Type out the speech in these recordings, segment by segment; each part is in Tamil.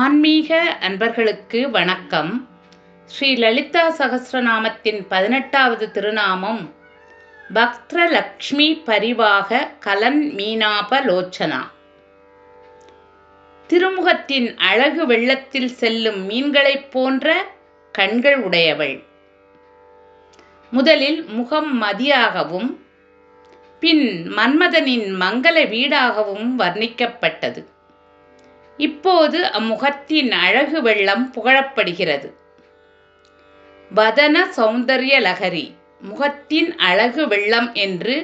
ஆன்மீக அன்பர்களுக்கு வணக்கம். ஸ்ரீ லலிதா சகஸ்ரநாமத்தின் 18வது திருநாமம் பக்த்ரலக்ஷ்மி பரிவாக கலன் மீனாபலோச்சனா. திருமுகத்தின் அழகு வெள்ளத்தில் செல்லும் மீன்களைப் போன்ற கண்கள் உடையவள். முதலில் முகம் மதியாகவும் பின் மன்மதனின் மங்கள வீடாகவும் வர்ணிக்கப்பட்டது. இப்போது அம்முகத்தின் அழகு வெள்ளம் புகழப்படுகிறது. வதன சௌந்தர்ய லகரி, முகத்தின் அழகு வெள்ளம் என்று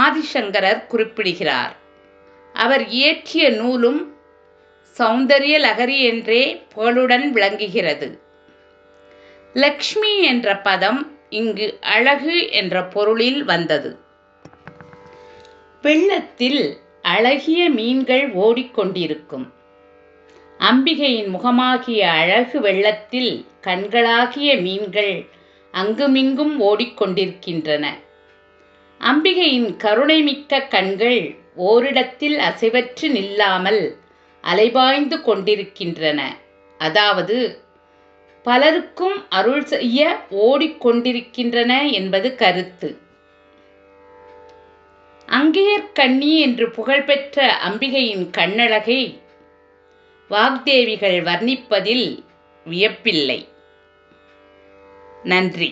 ஆதிசங்கரர் குறிப்பிடுகிறார். அவர் இயற்றிய நூலும் சௌந்தர்ய லகரி என்றே புகழுடன் விளங்குகிறது. லக்ஷ்மி என்ற பதம் இங்கு அழகு என்ற பொருளில் வந்தது. வெள்ளத்தில் அழகிய மீன்கள் ஓடிக்கொண்டிருக்கும். அம்பிகையின் முகமாகிய அழகு வெள்ளத்தில் கண்களாகிய மீன்கள் அங்குமிங்கும் ஓடிக்கொண்டிருக்கின்றன. அம்பிகையின் கருணைமிக்க கண்கள் ஓரிடத்தில் அசைவற்று நில்லாமல் அலைபாய்ந்து கொண்டிருக்கின்றன. அதாவது பலருக்கும் அருள் செய்ய ஓடிக்கொண்டிருக்கின்றன என்பது கருத்து. அங்கேயர்கண்ணி என்று புகழ்பெற்ற அம்பிகையின் கண்ணழகை வாக்தேவிகள் வர்ணிப்பதில் வியப்பில்லை. நன்றி.